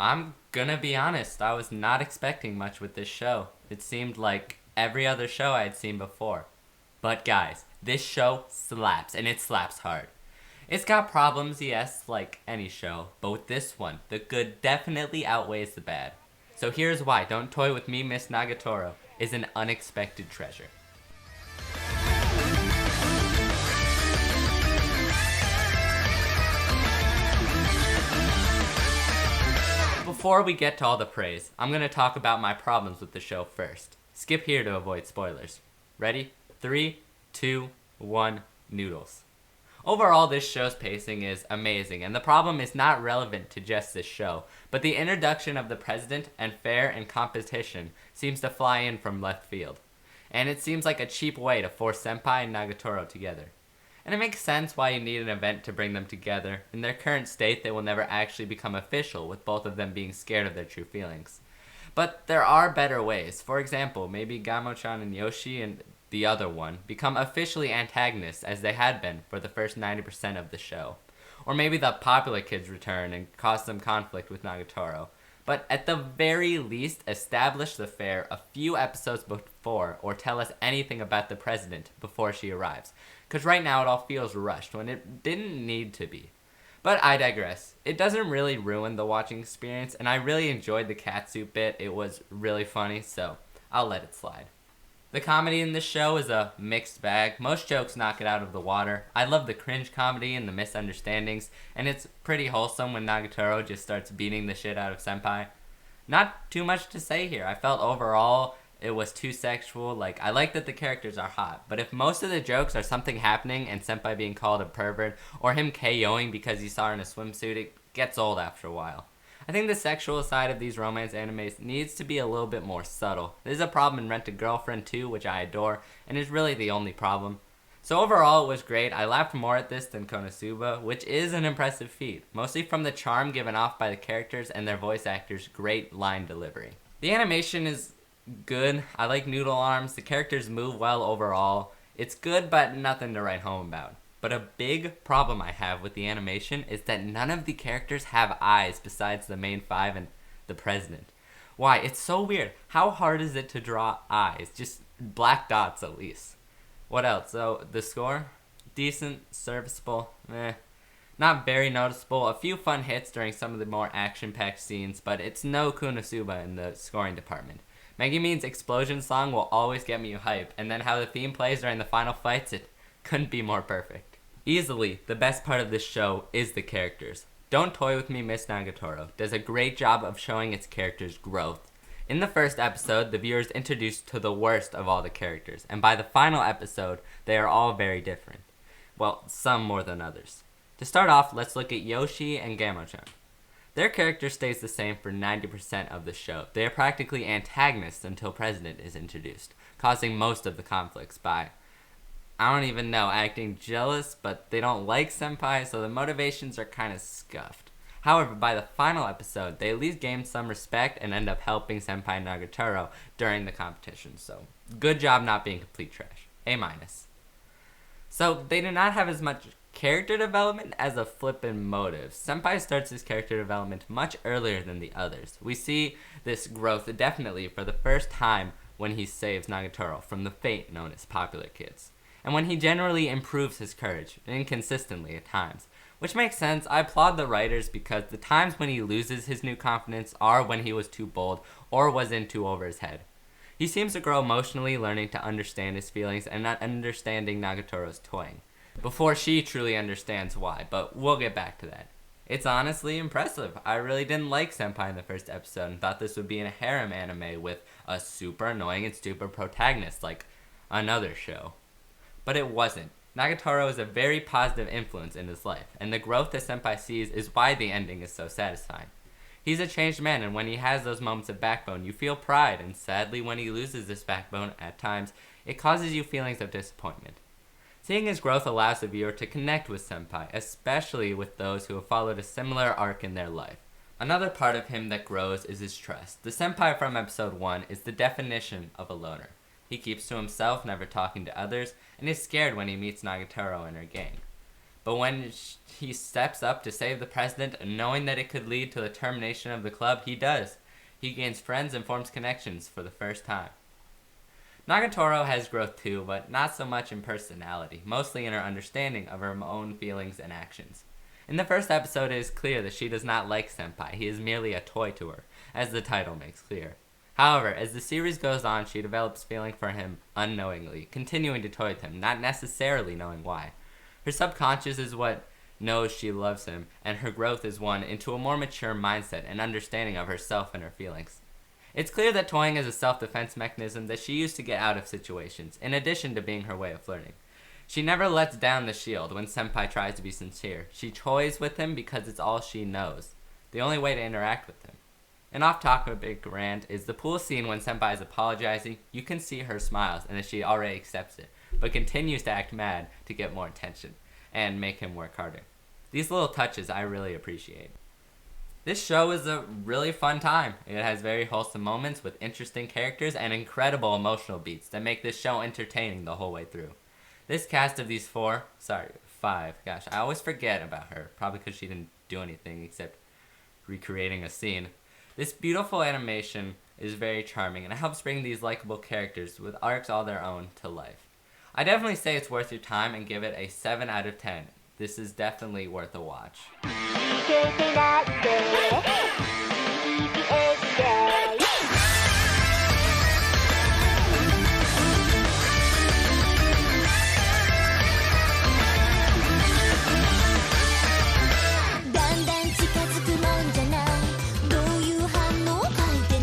I'm gonna be honest, I was not expecting much with this show. It seemed like every other show I had seen before. But guys, this show slaps, and it slaps hard. It's got problems, yes, like any show, but with this one, the good definitely outweighs the bad. So here's why Don't Toy With Me, Miss Nagatoro is an unexpected treasure. Before we get to all the praise, I'm going to talk about my problems with the show first. Skip here to avoid spoilers. Ready? 3, 2, 1, noodles. Overall, this show's pacing is amazing, and the problem is not relevant to just this show, but the introduction of the president and fair and competition seems to fly in from left field. And it seems like a cheap way to force Senpai and Nagatoro together. And it makes sense why you need an event to bring them together. In their current state, they will never actually become official, with both of them being scared of their true feelings. But there are better ways. For example, maybe Gamo-chan and Yoshi and the other one become officially antagonists as they had been for the first 90% of the show. Or maybe the popular kids return and cause some conflict with Nagatoro. But at the very least, establish the fair a few episodes before, or tell us anything about the president before she arrives. Because right now it all feels rushed when it didn't need to be. But I digress. It doesn't really ruin the watching experience, and I really enjoyed the catsuit bit. It was really funny, so I'll let it slide. The comedy in this show is a mixed bag. Most jokes knock it out of the water. I love the cringe comedy and the misunderstandings, and it's pretty wholesome when Nagatoro just starts beating the shit out of Senpai. Not too much to say here. I felt overall it was too sexual. Like, I like that the characters are hot, but if most of the jokes are something happening and Senpai being called a pervert, or him KOing because he saw her in a swimsuit, it gets old after a while. I think the sexual side of these romance animes needs to be a little bit more subtle. There's a problem in Rent-a-Girlfriend too, which I adore, and is really the only problem. So overall, it was great. I laughed more at this than Konosuba, which is an impressive feat, mostly from the charm given off by the characters and their voice actors' great line delivery. The animation is good. I like noodle arms. The characters move well overall. It's good, but nothing to write home about. But a big problem I have with the animation is that none of the characters have eyes besides the main five and the president. Why? It's so weird. How hard is it to draw eyes? Just black dots at least. What else? So, the score? Decent, serviceable, not very noticeable. A few fun hits during some of the more action-packed scenes, but it's no Konosuba in the scoring department. Megumin's explosion song will always get me hype, and then how the theme plays during the final fights, it couldn't be more perfect. Easily, the best part of this show is the characters. Don't Toy With Me, Miss Nagatoro does a great job of showing its characters' growth. In the first episode, the viewer is introduced to the worst of all the characters, and by the final episode, they are all very different. Well, some more than others. To start off, let's look at Yoshi and Gamo-chan. Their character stays the same for 90% of the show. They are practically antagonists until President is introduced, causing most of the conflicts by, I don't even know, acting jealous, but they don't like Senpai, so the motivations are kind of scuffed. However, by the final episode, they at least gain some respect and end up helping Senpai Nagatoro during the competition, so good job not being complete trash. A-. So, they do not have as much character development as a flippin' motive. Senpai starts his character development much earlier than the others. We see this growth definitely for the first time when he saves Nagatoro from the fate known as popular kids. And when he generally improves his courage, inconsistently at times. Which makes sense. I applaud the writers because the times when he loses his new confidence are when he was too bold or was in too over his head. He seems to grow emotionally, learning to understand his feelings and not understanding Nagatoro's toying, before she truly understands why, but we'll get back to that. It's honestly impressive. I really didn't like Senpai in the first episode and thought this would be a harem anime with a super annoying and stupid protagonist like another show. But it wasn't. Nagatoro is a very positive influence in his life, and the growth that Senpai sees is why the ending is so satisfying. He's a changed man, and when he has those moments of backbone, you feel pride, and sadly when he loses this backbone at times, it causes you feelings of disappointment. Seeing his growth allows the viewer to connect with Senpai, especially with those who have followed a similar arc in their life. Another part of him that grows is his trust. The Senpai from episode 1 is the definition of a loner. He keeps to himself, never talking to others, and is scared when he meets Nagatoro and her gang. But when he steps up to save the president, knowing that it could lead to the termination of the club, he does. He gains friends and forms connections for the first time. Nagatoro has growth too, but not so much in personality, mostly in her understanding of her own feelings and actions. In the first episode, it is clear that she does not like Senpai. He is merely a toy to her, as the title makes clear. However, as the series goes on, she develops feeling for him unknowingly, continuing to toy with him, not necessarily knowing why. Her subconscious is what knows she loves him, and her growth is one into a more mature mindset and understanding of herself and her feelings. It's clear that toying is a self-defense mechanism that she used to get out of situations, in addition to being her way of flirting. She never lets down the shield when Senpai tries to be sincere. She toys with him because it's all she knows, the only way to interact with him. An off-topic rant is the pool scene when Senpai is apologizing. You can see her smiles and that she already accepts it, but continues to act mad to get more attention and make him work harder. These little touches I really appreciate. This show is a really fun time. It has very wholesome moments with interesting characters and incredible emotional beats that make this show entertaining the whole way through. This cast of these five, gosh, I always forget about her, probably because she didn't do anything except recreating a scene. This beautiful animation is very charming and it helps bring these likable characters with arcs all their own to life. I definitely say it's worth your time and give it a 7 out of 10. This is definitely worth a watch.